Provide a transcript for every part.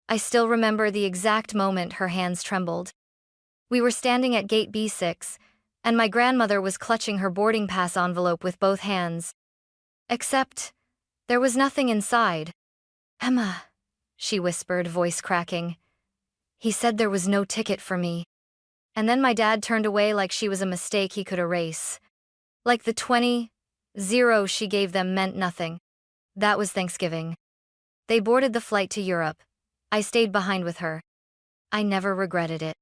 I still remember the exact moment her hands trembled. We were standing at gate B6, and my grandmother was clutching her boarding pass envelope with both hands. Except, there was nothing inside. "Emma," she whispered, voice cracking. "He said there was no ticket for me." And then my dad turned away like she was a mistake he could erase. Like the 20 she gave them meant nothing. That was Thanksgiving. They boarded the flight to Europe. I stayed behind with her. I never regretted it.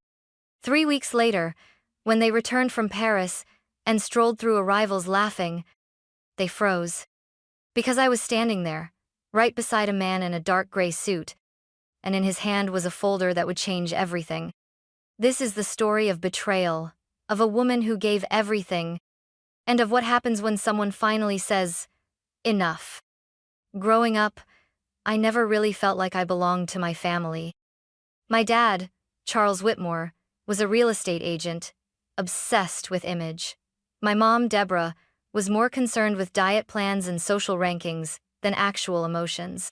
3 weeks later, when they returned from Paris and strolled through arrivals laughing, they froze. Because I was standing there, right beside a man in a dark gray suit, and in his hand was a folder that would change everything. This is the story of betrayal, of a woman who gave everything, and of what happens when someone finally says, enough. Growing up, I never really felt like I belonged to my family. My dad, Charles Whitmore, was a real estate agent, obsessed with image. My mom, Deborah, was more concerned with diet plans and social rankings than actual emotions.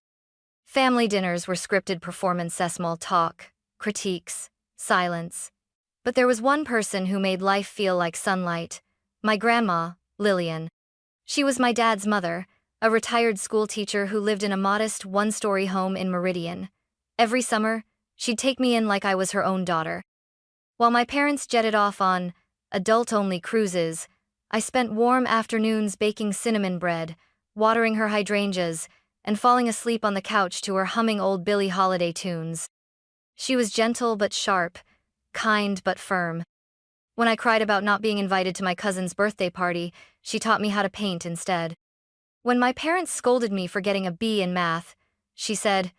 Family dinners were scripted performance, small talk, critiques, silence. But there was one person who made life feel like sunlight: my grandma, Lillian. She was my dad's mother, a retired school teacher who lived in a modest one-story home in Meridian. Every summer, she'd take me in like I was her own daughter. While my parents jetted off on adult-only cruises, I spent warm afternoons baking cinnamon bread, watering her hydrangeas, and falling asleep on the couch to her humming old Billie Holiday tunes. She was gentle but sharp, kind but firm. When I cried about not being invited to my cousin's birthday party, she taught me how to paint instead. When my parents scolded me for getting a B in math, she said,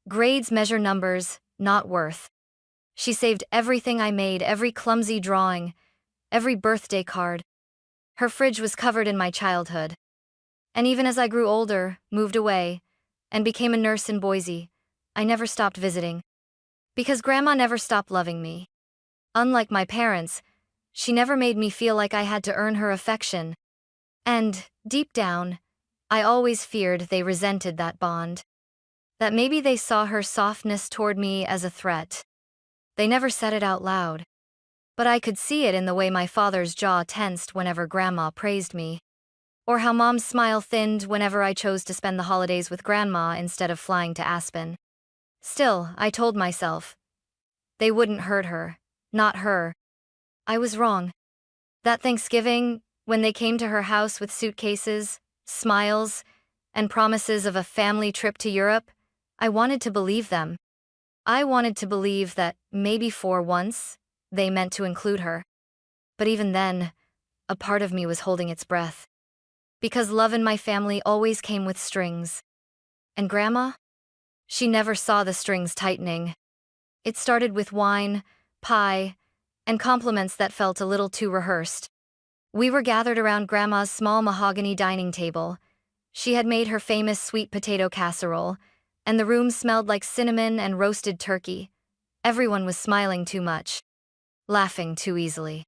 "Grades measure numbers, not worth." She saved everything I made, every clumsy drawing, every birthday card. Her fridge was covered in my childhood. And even as I grew older, moved away, and became a nurse in Boise, I never stopped visiting. Because Grandma never stopped loving me. Unlike my parents, she never made me feel like I had to earn her affection. And, deep down, I always feared they resented that bond. That maybe they saw her softness toward me as a threat. They never said it out loud. But I could see it in the way my father's jaw tensed whenever Grandma praised me. Or how Mom's smile thinned whenever I chose to spend the holidays with Grandma instead of flying to Aspen. Still, I told myself, they wouldn't hurt her, not her. I was wrong. That Thanksgiving, when they came to her house with suitcases, smiles, and promises of a family trip to Europe, I wanted to believe them. I wanted to believe that, maybe for once, they meant to include her. But even then, a part of me was holding its breath. Because love in my family always came with strings. And Grandma? She never saw the strings tightening. It started with wine, pie, and compliments that felt a little too rehearsed. We were gathered around Grandma's small mahogany dining table. She had made her famous sweet potato casserole, and the room smelled like cinnamon and roasted turkey. Everyone was smiling too much, laughing too easily.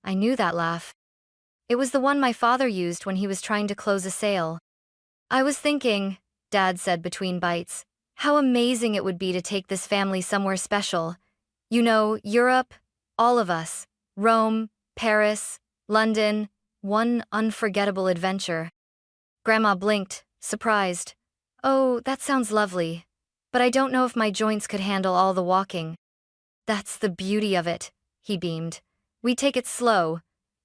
I knew that laugh. It was the one my father used when he was trying to close a sale. "I was thinking," Dad said between bites, "how amazing it would be to take this family somewhere special. You know, Europe, all of us, Rome, Paris, London, one unforgettable adventure." Grandma blinked, surprised. "Oh, that sounds lovely. But I don't know if my joints could handle all the walking." "That's the beauty of it," he beamed. "We'd take it slow.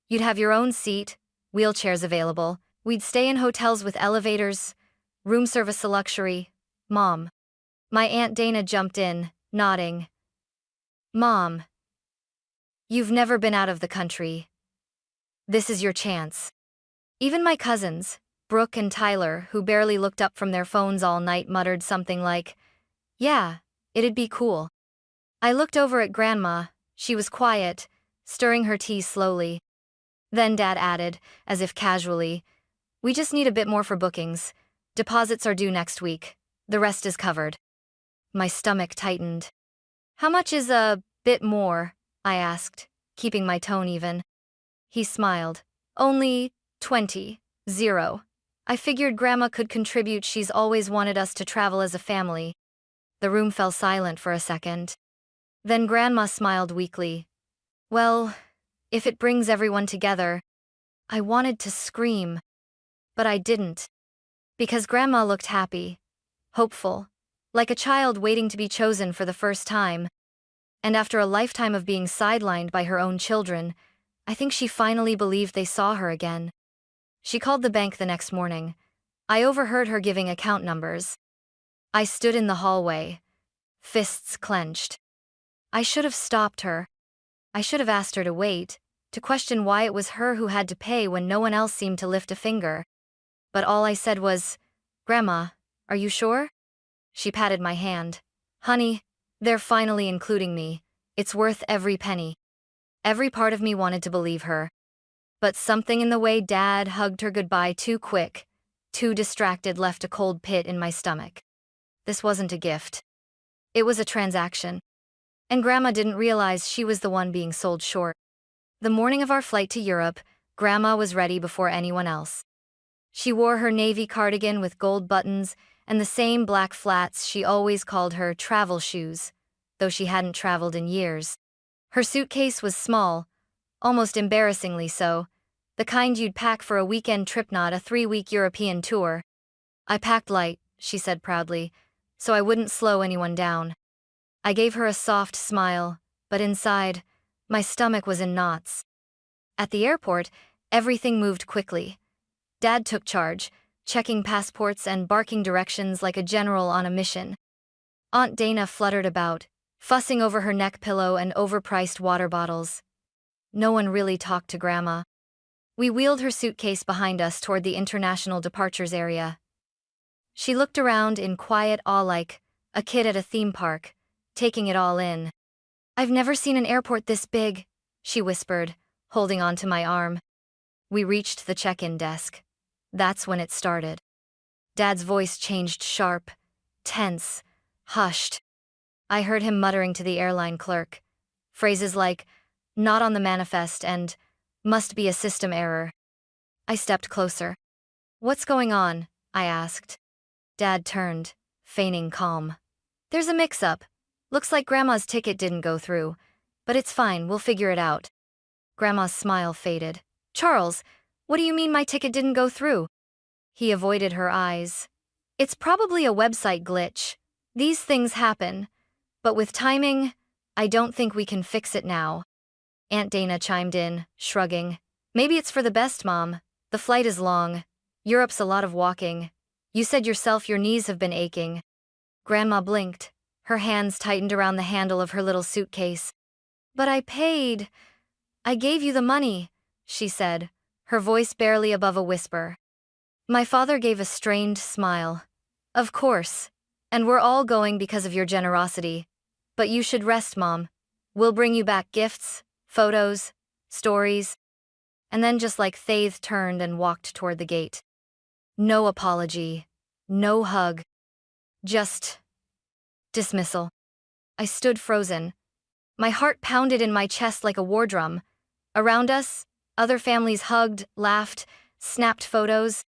You'd have your own seat, wheelchairs available. We'd stay in hotels with elevators, room service a luxury. Mom." My Aunt Dana jumped in, nodding. "Mom, you've never been out of the country. This is your chance." Even my cousins, Brooke and Tyler, who barely looked up from their phones all night, muttered something like, "Yeah, it'd be cool." I looked over at Grandma. She was quiet, stirring her tea slowly. Then Dad added, as if casually, "We just need a bit more for bookings. Deposits are due next week. The rest is covered." My stomach tightened. "How much is a bit more?" I asked, keeping my tone even. He smiled. "Only 20. I figured Grandma could contribute. She's always wanted us to travel as a family." The room fell silent for a second. Then Grandma smiled weakly. Well, if it brings everyone together. I wanted to scream, but I didn't. Because Grandma looked happy, hopeful, like a child waiting to be chosen for the first time. And after a lifetime of being sidelined by her own children, I think she finally believed they saw her again. She called the bank the next morning. I overheard her giving account numbers. I stood in the hallway, fists clenched. I should have stopped her. I should have asked her to wait, to question why it was her who had to pay when no one else seemed to lift a finger. But all I said was, Grandma, are you sure? She patted my hand. Honey, they're finally including me. It's worth every penny. Every part of me wanted to believe her. But something in the way Dad hugged her goodbye too quick, too distracted, left a cold pit in my stomach. This wasn't a gift. It was a transaction. And Grandma didn't realize she was the one being sold short. The morning of our flight to Europe, Grandma was ready before anyone else. She wore her navy cardigan with gold buttons and the same black flats she always called her travel shoes, though she hadn't traveled in years. Her suitcase was small, almost embarrassingly so, the kind you'd pack for a weekend trip, not a 3-week European tour. I packed light, she said proudly, so I wouldn't slow anyone down. I gave her a soft smile, but inside, my stomach was in knots. At the airport, everything moved quickly. Dad took charge, checking passports and barking directions like a general on a mission. Aunt Dana fluttered about, fussing over her neck pillow and overpriced water bottles. No one really talked to Grandma. We wheeled her suitcase behind us toward the international departures area. She looked around in quiet awe like a kid at a theme park, taking it all in. I've never seen an airport this big, she whispered, holding onto my arm. We reached the check-in desk. That's when it started. Dad's voice changed sharp, tense, hushed. I heard him muttering to the airline clerk. Phrases like, not on the manifest and, must be a system error. I stepped closer. What's going on? I asked. Dad turned, feigning calm. There's a mix-up. Looks like Grandma's ticket didn't go through, but it's fine, we'll figure it out. Grandma's smile faded. Charles, what do you mean my ticket didn't go through? He avoided her eyes. It's probably a website glitch. These things happen. But with timing, I don't think we can fix it now. Aunt Dana chimed in, shrugging. Maybe it's for the best, Mom. The flight is long. Europe's a lot of walking. You said yourself your knees have been aching. Grandma blinked. Her hands tightened around the handle of her little suitcase. But I paid. I gave you the money, she said, her voice barely above a whisper. My father gave a strained smile. Of course. And we're all going because of your generosity. But you should rest, Mom. We'll bring you back gifts, photos, stories. And then just like Faith turned and walked toward the gate. No apology. No hug. Just dismissal. I stood frozen. My heart pounded in my chest like a war drum. Around us, other families hugged, laughed, snapped photos.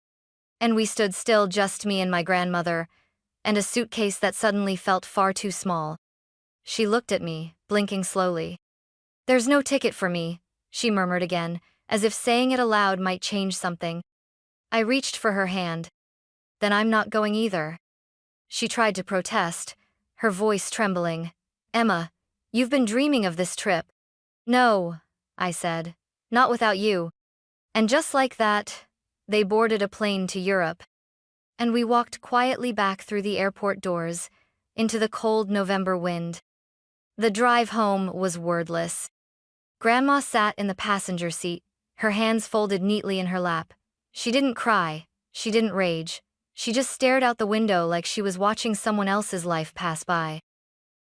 And we stood still, just me and my grandmother, and a suitcase that suddenly felt far too small. She looked at me, blinking slowly. There's no ticket for me, she murmured again, as if saying it aloud might change something. I reached for her hand. Then I'm not going either. She tried to protest, her voice trembling. Emma, you've been dreaming of this trip. No, I said, not without you. And just like that, they boarded a plane to Europe. And we walked quietly back through the airport doors, into the cold November wind. The drive home was wordless. Grandma sat in the passenger seat, her hands folded neatly in her lap. She didn't cry, she didn't rage. She just stared out the window like she was watching someone else's life pass by.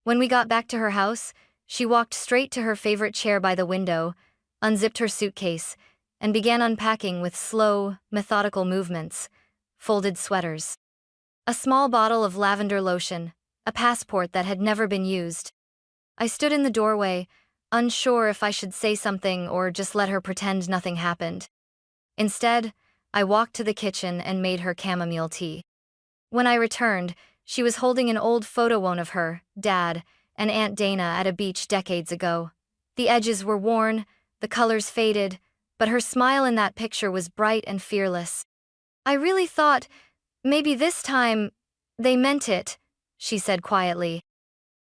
When we got back to her house, she walked straight to her favorite chair by the window, unzipped her suitcase, and began unpacking with slow, methodical movements. Folded sweaters. A small bottle of lavender lotion, a passport that had never been used. I stood in the doorway, unsure if I should say something or just let her pretend nothing happened. Instead, I walked to the kitchen and made her chamomile tea. When I returned, She was holding an old photo of her, Dad, and Aunt Dana at a beach decades ago. The edges were worn, the colors faded, but her smile in that picture was bright and fearless. I really thought, maybe this time, they meant it, she said quietly.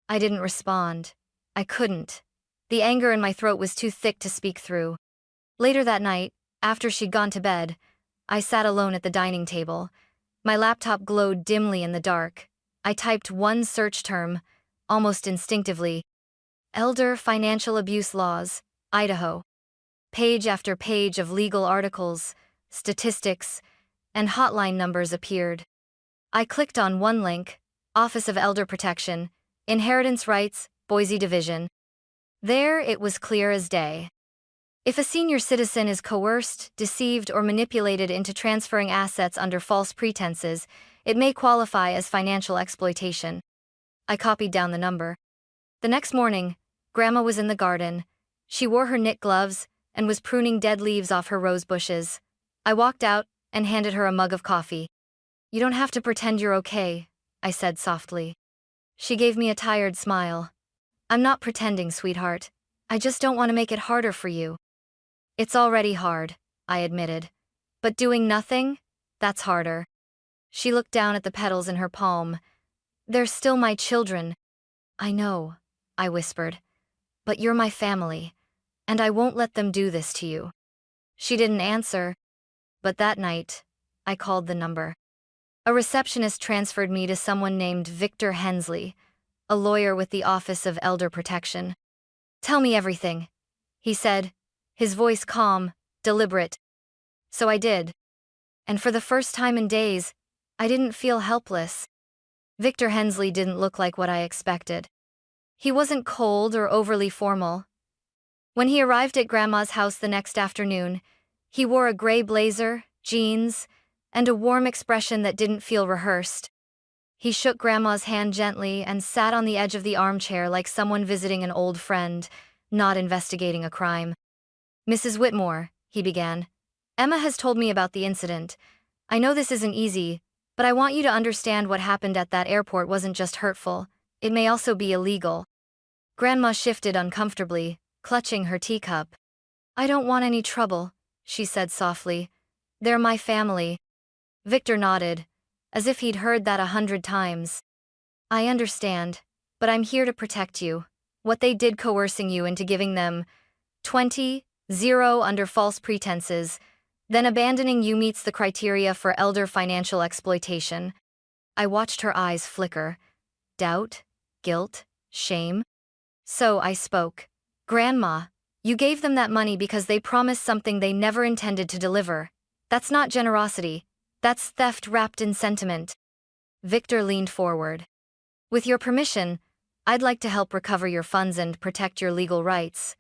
I didn't respond. I couldn't. The anger in my throat was too thick to speak through. Later that night, after she'd gone to bed, I sat alone at the dining table. My laptop glowed dimly in the dark. I typed one search term, almost instinctively. Elder Financial Abuse Laws, Idaho. Page after page of legal articles, statistics, and hotline numbers appeared. I clicked on one link, Office of Elder Protection, Inheritance Rights, Boise Division. There it was clear as day. If a senior citizen is coerced, deceived, or manipulated into transferring assets under false pretenses, it may qualify as financial exploitation. I copied down the number. The next morning, Grandma was in the garden. She wore her knit gloves and was pruning dead leaves off her rose bushes. I walked out and handed her a mug of coffee. You don't have to pretend you're okay, I said softly. She gave me a tired smile. I'm not pretending, sweetheart. I just don't want to make it harder for you. It's already hard, I admitted. But doing nothing? That's harder. She looked down at the petals in her palm. They're still my children. I know, I whispered. But you're my family, and I won't let them do this to you. She didn't answer. But that night, I called the number. A receptionist transferred me to someone named Victor Hensley, a lawyer with the Office of Elder Protection. Tell me everything, he said, his voice calm, deliberate. So I did. And for the first time in days, I didn't feel helpless. Victor Hensley didn't look like what I expected. He wasn't cold or overly formal. When he arrived at Grandma's house the next afternoon, he wore a gray blazer, jeans, and a warm expression that didn't feel rehearsed. He shook Grandma's hand gently and sat on the edge of the armchair like someone visiting an old friend, not investigating a crime. Mrs. Whitmore, he began, Emma has told me about the incident. I know this isn't easy, but I want you to understand what happened at that airport wasn't just hurtful, it may also be illegal. Grandma shifted uncomfortably, clutching her teacup. I don't want any trouble, she said softly. They're my family. Victor nodded, as if he'd heard that 100 times. I understand, but I'm here to protect you. What they did coercing you into giving them 20-0 under false pretenses, then abandoning you meets the criteria for elder financial exploitation. I watched her eyes flicker. Doubt? Guilt? Shame? So I spoke. Grandma, you gave them that money because they promised something they never intended to deliver. That's not generosity. That's theft wrapped in sentiment. Victor leaned forward. With your permission, I'd like to help recover your funds and protect your legal rights.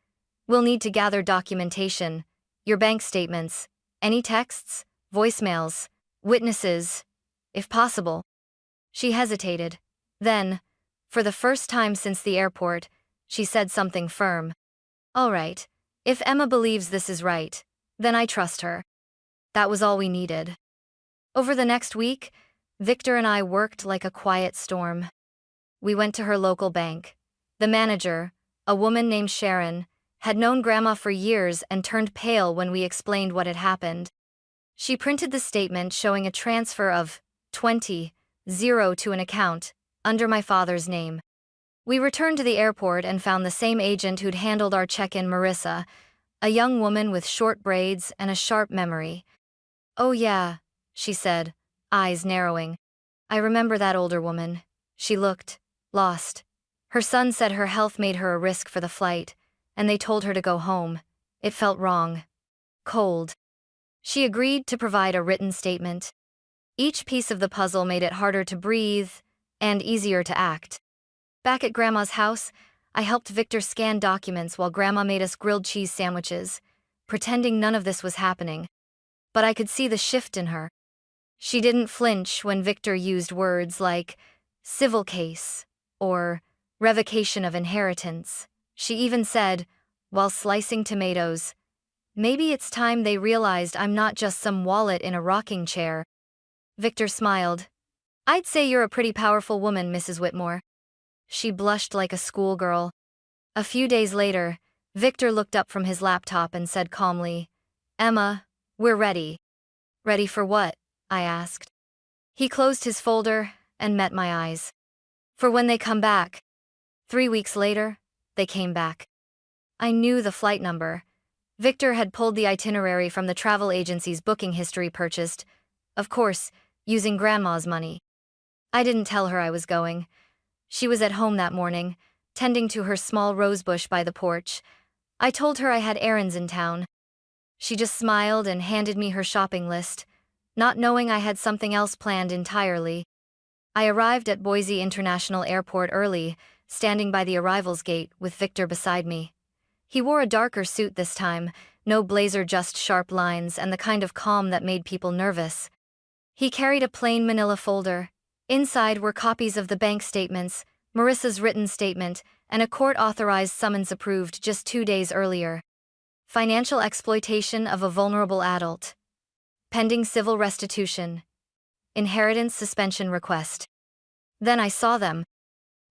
We'll need to gather documentation, your bank statements, any texts, voicemails, witnesses, if possible. She hesitated. Then, for the first time since the airport, she said something firm. All right, if Emma believes this is right, then I trust her. That was all we needed. Over the next week, Victor and I worked like a quiet storm. We went to her local bank. The manager, a woman named Sharon, had known Grandma for years and turned pale when we explained what had happened. She printed the statement showing a transfer of 20-0 to an account under my father's name. We returned to the airport and found the same agent who'd handled our check-in, Marissa, a young woman with short braids and a sharp memory. Oh yeah, she said, eyes narrowing. I remember that older woman. She looked lost. Her son said her health made her a risk for the flight, and they told her to go home. It felt wrong. Cold. She agreed to provide a written statement. Each piece of the puzzle made it harder to breathe and easier to act. Back at Grandma's house, I helped Victor scan documents while Grandma made us grilled cheese sandwiches, pretending none of this was happening. But I could see the shift in her. She didn't flinch when Victor used words like civil case or revocation of inheritance. She even said, while slicing tomatoes, maybe it's time they realized I'm not just some wallet in a rocking chair. Victor smiled. I'd say you're a pretty powerful woman, Mrs. Whitmore. She blushed like a schoolgirl. A few days later, Victor looked up from his laptop and said calmly, "Emma, we're ready." "Ready for what?" I asked. He closed his folder and met my eyes. "For when they come back." 3 weeks later, they came back. I knew the flight number. Victor had pulled the itinerary from the travel agency's booking history purchased, of course, using Grandma's money. I didn't tell her I was going. She was at home that morning, tending to her small rosebush by the porch. I told her I had errands in town. She just smiled and handed me her shopping list, not knowing I had something else planned entirely. I arrived at Boise International Airport early, standing by the arrivals gate with Victor beside me. He wore a darker suit this time, no blazer, just sharp lines and the kind of calm that made people nervous. He carried a plain manila folder. Inside were copies of the bank statements, Marissa's written statement, and a court-authorized summons approved just 2 days earlier. Financial exploitation of a vulnerable adult. Pending civil restitution. Inheritance suspension request. Then I saw them.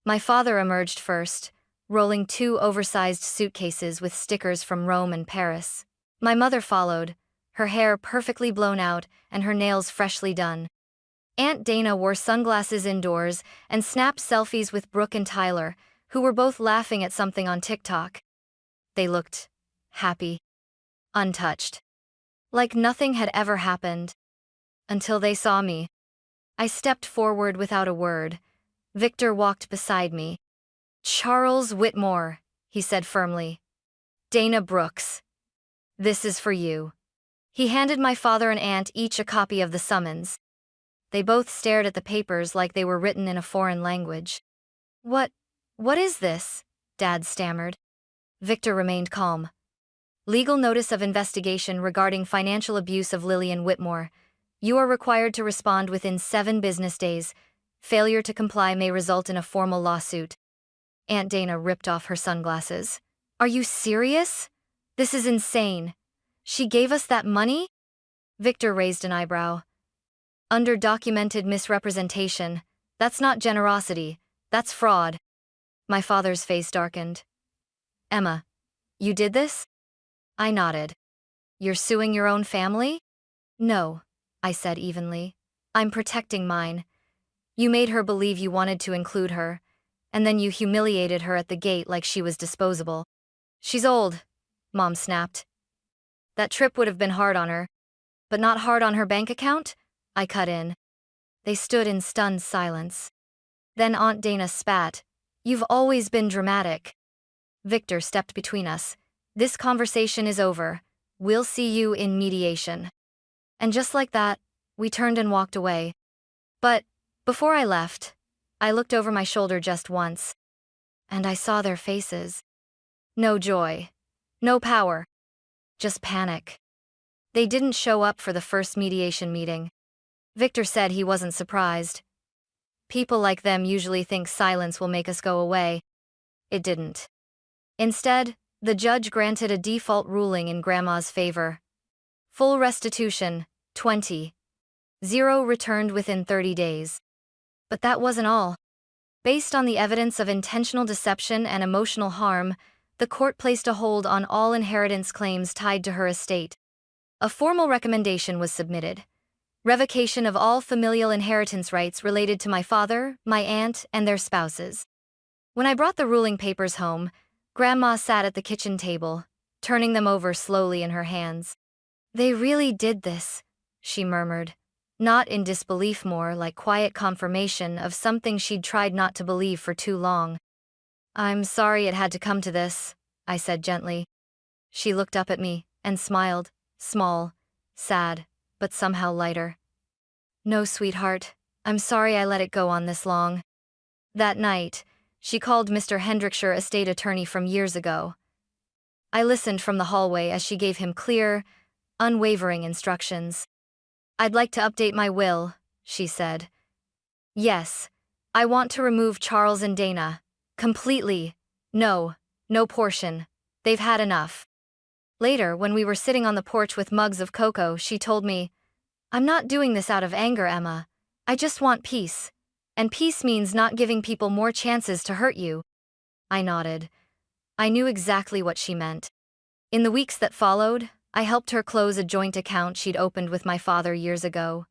My father emerged first, rolling 2 oversized suitcases with stickers from Rome and Paris. My mother followed, her hair perfectly blown out and her nails freshly done. Aunt Dana wore sunglasses indoors and snapped selfies with Brooke and Tyler, who were both laughing at something on TikTok. They looked happy, untouched, like nothing had ever happened. Until they saw me. I stepped forward without a word. Victor walked beside me. "Charles Whitmore," he said firmly. "Dana Brooks. This is for you." He handed my father and aunt each a copy of the summons. They both stared at the papers like they were written in a foreign language. What is this?" Dad stammered. Victor remained calm. "Legal notice of investigation regarding financial abuse of Lillian Whitmore. You are required to respond within 7 business days. Failure to comply may result in a formal lawsuit." Aunt Dana ripped off her sunglasses. "Are you serious? This is insane. She gave us that money?" Victor raised an eyebrow. "Under documented misrepresentation. That's not generosity, that's fraud." My father's face darkened. "Emma, you did this?" I nodded. "You're suing your own family?" "No," I said evenly. "I'm protecting mine. You made her believe you wanted to include her, and then you humiliated her at the gate like she was disposable." "She's old," Mom snapped. "That trip would have been hard on her." "But not hard on her bank account?" I cut in. They stood in stunned silence. Then Aunt Dana spat. "You've always been dramatic." Victor stepped between us. "This conversation is over. We'll see you in mediation." And just like that, we turned and walked away. But before I left, I looked over my shoulder just once. And I saw their faces. No joy. No power. Just panic. They didn't show up for the first mediation meeting. Victor said he wasn't surprised. People like them usually think silence will make us go away. It didn't. Instead, the judge granted a default ruling in Grandma's favor. Full restitution, 20. 0 returned within 30 days. But that wasn't all. Based on the evidence of intentional deception and emotional harm, the court placed a hold on all inheritance claims tied to her estate. A formal recommendation was submitted. Revocation of all familial inheritance rights related to my father, my aunt, and their spouses. When I brought the ruling papers home, Grandma sat at the kitchen table, turning them over slowly in her hands. "They really did this," she murmured, not in disbelief, more like quiet confirmation of something she'd tried not to believe for too long. "I'm sorry it had to come to this," I said gently. She looked up at me and smiled, small, sad, but somehow lighter. "No, sweetheart, I'm sorry I let it go on this long." That night, she called Mr. Hendrickshire, estate attorney from years ago. I listened from the hallway as she gave him clear, unwavering instructions. "I'd like to update my will," she said. "Yes, I want to remove Charles and Dana. Completely. No portion. They've had enough." Later, when we were sitting on the porch with mugs of cocoa, she told me, "I'm not doing this out of anger, Emma. I just want peace. And peace means not giving people more chances to hurt you. I nodded. I knew exactly what she meant. In the weeks that followed, I helped her close a joint account she'd opened with my father years ago.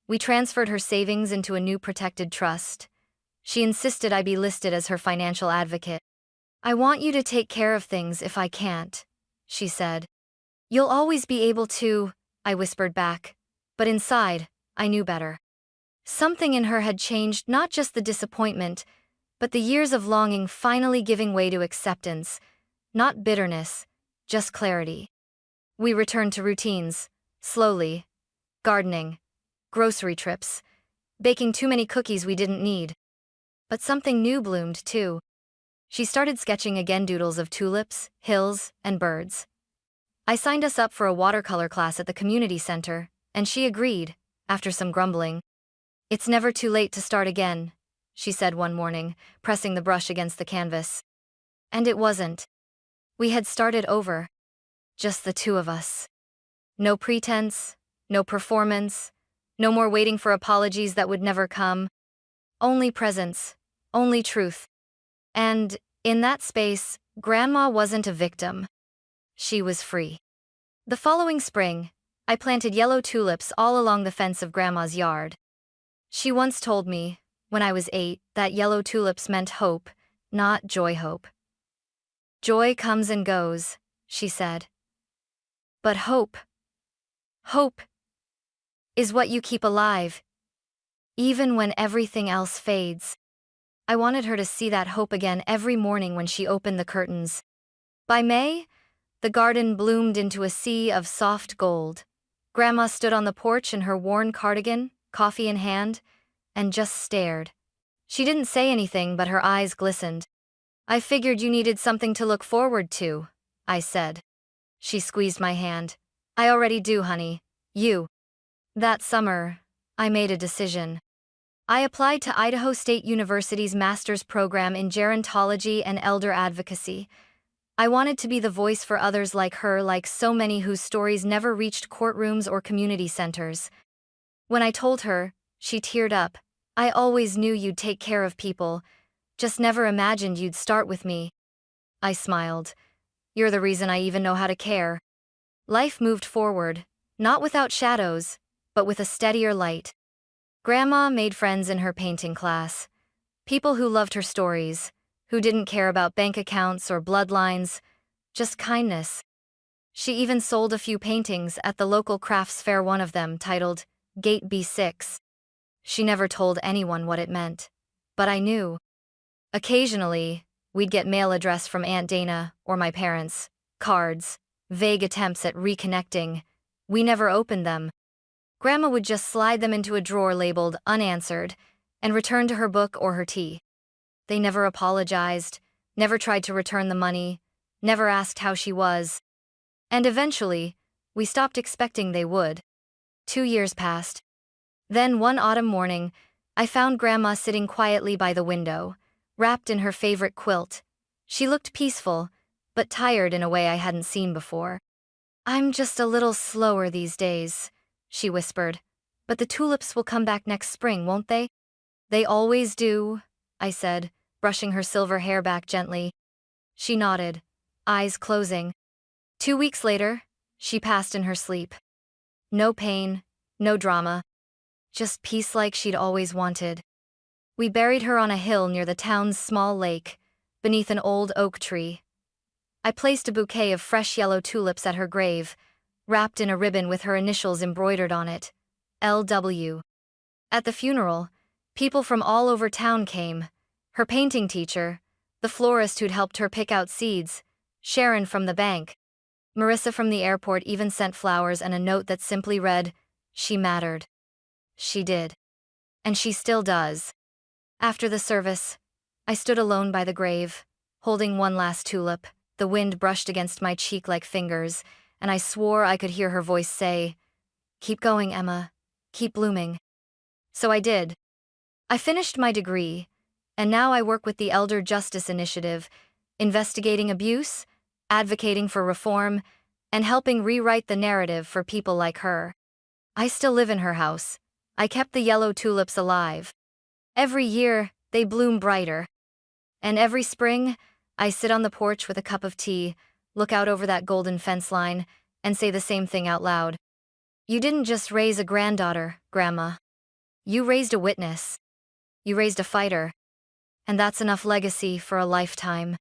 We transferred her savings into a new protected trust. She insisted I be listed as her financial advocate. I want you to take care of things if I can't, she said. You'll always be able to, I whispered back. But inside, I knew better. Something in her had changed, not just the disappointment, but the years of longing finally giving way to acceptance, not bitterness, just clarity. We returned to routines, slowly. Gardening, grocery trips, baking too many cookies we didn't need. But something new bloomed, too. She started sketching again, doodles of tulips, hills, and birds. I signed us up for a watercolor class at the community center, and she agreed, after some grumbling. It's never too late to start again, she said one morning, pressing the brush against the canvas. And it wasn't. We had started over. Just the two of us. No pretense, no performance, no more waiting for apologies that would never come. Only presence, only truth. And, in that space, Grandma wasn't a victim. She was free. The following spring, I planted yellow tulips all along the fence of Grandma's yard. She once told me, when I was 8, that yellow tulips meant hope, not joy hope. Joy comes and goes, she said. But hope is what you keep alive, even when everything else fades. I wanted her to see that hope again every morning when she opened the curtains. By May, the garden bloomed into a sea of soft gold. Grandma stood on the porch in her worn cardigan, coffee in hand, and just stared. She didn't say anything, but her eyes glistened. I figured you needed something to look forward to, I said. She squeezed my hand. I already do, honey. You. That summer, I made a decision. I applied to Idaho State University's master's program in gerontology and elder advocacy. I wanted to be the voice for others like her, like so many whose stories never reached courtrooms or community centers. When I told her, she teared up. I always knew you'd take care of people, just never imagined you'd start with me. I smiled. You're the reason I even know how to care. Life moved forward, not without shadows, but with a steadier light. Grandma made friends in her painting class. People who loved her stories, who didn't care about bank accounts or bloodlines, just kindness. She even sold a few paintings at the local crafts fair, one of them titled Gate B6. She never told anyone what it meant, but I knew. Occasionally, we'd get mail addressed from Aunt Dana or my parents, cards, vague attempts at reconnecting. We never opened them. Grandma would just slide them into a drawer labeled unanswered and return to her book or her tea. They never apologized, never tried to return the money, never asked how she was. And eventually, we stopped expecting they would. 2 years passed. Then one autumn morning, I found Grandma sitting quietly by the window, wrapped in her favorite quilt. She looked peaceful, but tired in a way I hadn't seen before. I'm just a little slower these days, she whispered. But the tulips will come back next spring, won't they? They always do, I said, brushing her silver hair back gently. She nodded, eyes closing. 2 weeks later, she passed in her sleep. No pain, no drama. Just peace like she'd always wanted. We buried her on a hill near the town's small lake, beneath an old oak tree. I placed a bouquet of fresh yellow tulips at her grave, wrapped in a ribbon with her initials embroidered on it, L.W. At the funeral, people from all over town came. Her painting teacher, the florist who'd helped her pick out seeds, Sharon from the bank. Marissa from the airport even sent flowers and a note that simply read, "She mattered." She did. And she still does. After the service, I stood alone by the grave, holding one last tulip. The wind brushed against my cheek like fingers, and I swore I could hear her voice say, "Keep going, Emma. Keep blooming." So I did. I finished my degree, and now I work with the Elder Justice Initiative, investigating abuse, advocating for reform, and helping rewrite the narrative for people like her. I still live in her house, I kept the yellow tulips alive. Every year, they bloom brighter. And every spring, I sit on the porch with a cup of tea, look out over that golden fence line, and say the same thing out loud. You didn't just raise a granddaughter, Grandma. You raised a witness. You raised a fighter. And that's enough legacy for a lifetime.